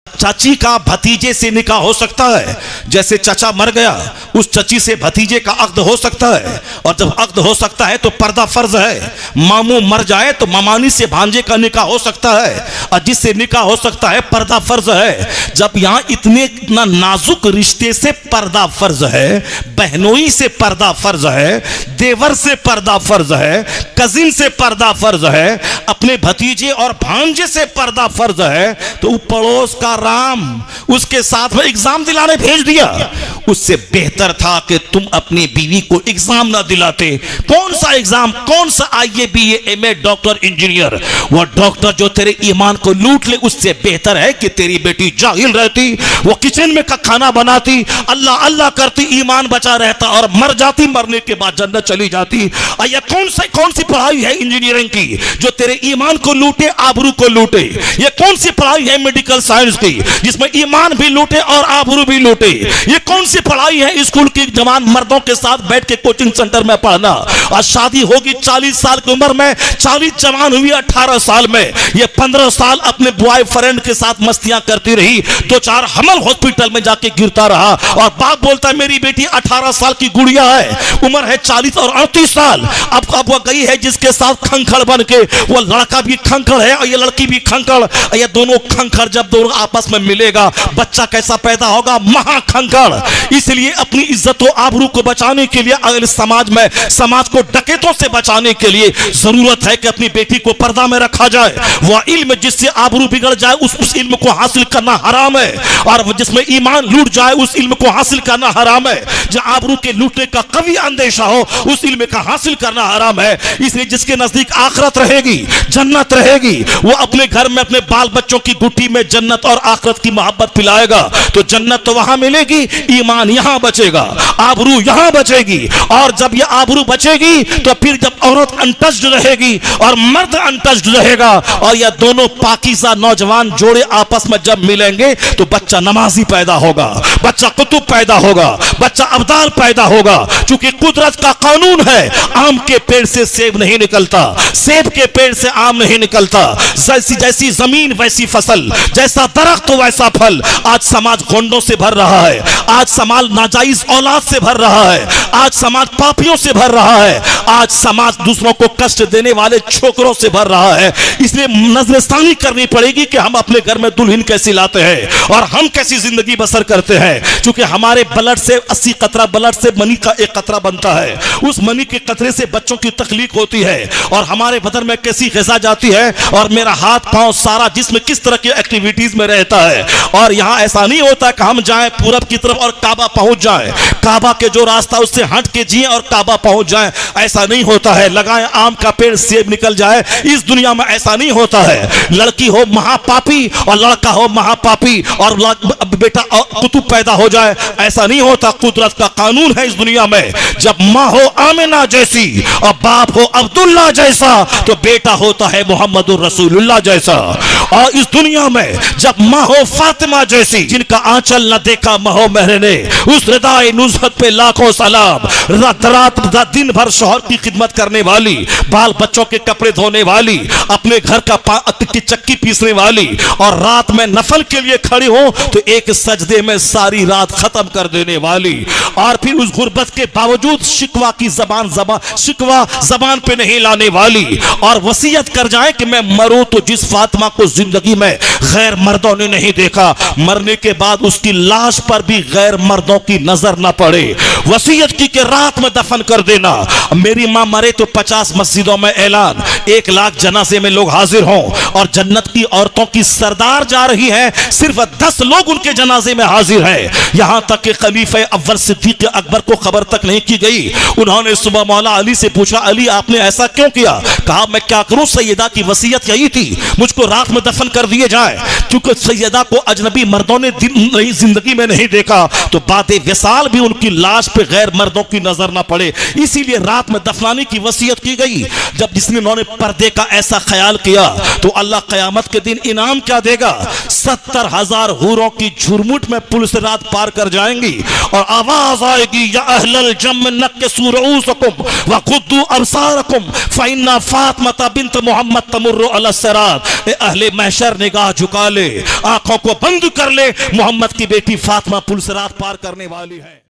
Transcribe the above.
चाची का भतीजे से निकाह हो सकता है, जैसे चाचा मर गया उस चची से भतीजे का अक्द हो सकता है, और जब अक्द हो सकता है तो पर्दा फर्ज है। मामू मर जाए तो मामानी से भांजे का निकाह हो सकता है, और जिससे निकाह हो सकता है पर्दा फर्ज है। जब यहाँ इतना नाजुक रिश्ते से पर्दा फर्ज है, बहनोई से पर्दा फर्ज है, देवर से पर्दा फर्ज है, कजिन से पर्दा फर्ज है, अपने भतीजे और भांजे से पर्दा फर्ज है, तो पड़ोस का राम उसके साथ में एग्जाम दिलाने भेज दिया। उससे बेहतर था कि तुम अपनी बीवी को एग्जाम ना दिलाते। कौन सा एग्जाम, कौन सा आईए बीए एमए डॉक्टर इंजीनियर, वो डॉक्टर जो तेरे ईमान को लूट ले, उससे बेहतर है कि तेरी बेटी जाहिल रहती, वो किचन में का खाना बनाती, अल्लाह अल्लाह करती, ईमान बचा रहता और मर जाती, मरने के बाद जन्नत चली जाती। ये कौन सी पढ़ाई है इंजीनियरिंग की जो तेरे ईमान को लूटे, आबरू को लूटे? ये कौन सी पढ़ाई है मेडिकल साइंस की जिसमें ईमान भी लूटे और आबरू भी लूटे? ये कौन सी पढ़ाई है स्कूल की जवान मर्दों के साथ बैठ के कोचिंग सेंटर में पढ़ना? और शादी होगी 40 साल की उम्र में, 40 जवान हुई 18 साल में, ये 15 साल अपने बॉयफ्रेंड के साथ मस्तियां करती रही, 2-4 हमल हॉस्पिटल में जाके गिरता रहा, और बाप बोलता है मेरी बेटी 18 साल की गुड़िया है, उम्र है 40 और 38 साल। अब वो गई है जिसके साथ खंखड़ बन के, वो लड़का भी खंखड़ है और ये लड़की भी खंखड़, ये दोनों खंखड़ जब दोनों आपस में मिलेगा बच्चा कैसा पैदा होगा? महाखंखड़। इसलिए अपनी इज्जत और आबरू को बचाने के लिए, अगले समाज में समाज को डकैतों से बचाने के लिए जरूरत है कि अपनी बेटी को पर्दा में रखा जाए। वह इल्म जिससे आबरू बिगड़ जाए उस इल्म को हासिल करना हराम है, और जिसमें ईमान लूट जाए उस इल्म को हासिल करना हराम है। जहां आबरू के लूटने का कभी अंदेशा हो उस इल्म का हासिल करना हराम है। इसलिए जिसके नजदीक आखिरत रहेगी, जन्नत रहेगी, वो अपने घर में अपने बाल बच्चों की गुट्टी में जन्नत और आखिरत की मोहब्बत पिलाएगा, तो जन्नत तो वहां मिलेगी, ईमान यहां बचेगा, आबरू यहां बचेगी। और जब ये आबरू बचेगी तो फिर जब औरत अनटच्ड रहेगी और मर्द अनटच्ड रहेगा, और यह दोनों पाकीज़ा नौजवान जोड़े आपस में जब मिलेंगे तो बच्चा नमाजी पैदा होगा, बच्चा कुतुब पैदा होगा, बच्चा अब्दाल पैदा होगा। क्योंकि कुदरत का कानून है, आम के पेड़ से सेब नहीं निकलता, सेब के पेड़ से आम नहीं निकलता। जैसी जमीन वैसी फसल, जैसा दरख्त तो वैसा फल। आज समाज गोंडों से भर रहा है, आज समाज नाजायज औलाद से भर रहा है, आज समाज पापियों से भर रहा है, आज समाज दूसरों को कष्ट देने वाले छोकरों से भर रहा है। इसलिए नजरसानी करनी पड़ेगी कि हम अपने घर में दुल्हन कैसी लाते हैं और हम कैसी जिंदगी बसर करते हैं। क्योंकि हमारे ब्लड से 80 कतरा ब्लड से मनी का एक कतरा बनता है, उस मनी के कतरे से बच्चों की तकलीफ होती है, और हमारे बदन में कैसी ग़िज़ा जाती है, और मेरा हाथ पांव सारा जिस्म किस तरह की एक्टिविटीज में रहता है। और यहाँ ऐसा नहीं होता कि हम जाएं पूरब की तरफ और काबा पहुंच जाएं, काबा के जो रास्ता उससे हट के जिए और काबा पहुंच जाएं, ऐसा नहीं होता है। लगाएं आम का पेड़ सेब निकल जाए, इस दुनिया में ऐसा नहीं होता है। लड़की हो महापापी और लड़का हो महापापी और बेटा कुतुब पैदा हो जाए, ऐसा नहीं होता। कुदरत का कानून है इस दुनिया में, जब माँ हो आमिना जैसी और बाप हो अब्दुल्ला जैसा, तो बेटा होता है मोहम्मदुर रसूलुल्लाह जैसा। और इस दुनिया में जब माँ हो फातिमा जैसी, जिनका आंचल न देखा महो महर ने, उस रिदाए नुज़हत पे लाखों सलाम। रात दिन भर शौहर की खिदमत करने वाली, बाल बच्चों के कपड़े धोने वाली, अपने घर की चक्की पीसने वाली, और रात में नफल के लिए खड़ी हो तो एक सजदे में सारी रात खत्म कर देने वाली। और फिर उस गुर्बत के बावजूद शिकवा जबान पे नहीं लाने वाली, और वसीयत कर जाए कि मैं मरूं तो जिस फातिमा को जिंदगी में गैर मर्दों ने नहीं देखा, मरने के बाद उसकी लाश पर भी गैर मर्दों की नजर न पड़े। वसीयत की कि रात में दफन कर देना। मेरी मां मरे तो 50 मस्जिदों में ऐलान, 1 लाख जनाजे में लोग हाजिर हों, और जन्नत की औरतों की सरदार जा रही है, सिर्फ 10 लोग उनके जनाजे में हाजिर हैं। यहां तक कि खलीफा अव्वल सिद्दीक अकबर को खबर तक नहीं की गई। उन्होंने सुबह मौला अली से पूछा, अली आपने ऐसा क्यों किया? कहा मैं क्या करूं, सैयदा की वसीयत यही थी, मुझको रात में दफन कर दिए जाए। क्योंकि सैयदा को अजनबी मर्दों ने जिंदगी में नहीं देखा, तो बातें विसाल भी उनकी लाश पे गैर मर्दों की नजर ना पड़े, इसीलिए रात में दफनाने की वसीयत की गई। जब जिसने उन्होंने पर्दे का ऐसा ख्याल किया तो अल्लाह क़यामत के दिन इनाम क्या देगा? 70,000 हूरों की झुरमुट में पुल से रात पार कर जाएंगी और आवाज आएगी, या अहलल जम्मनक्किसू रुऊसकुम व गुद्दू अबसारकुम फइन्ना फातिमा बिन्त मुहम्मद तमुर्रु अला सिरात। ए अहले महशर, निगाह झुका ले, आंखों को बंद कर ले, मोहम्मद की बेटी फातिमा पुल से रात पार करने वाली है।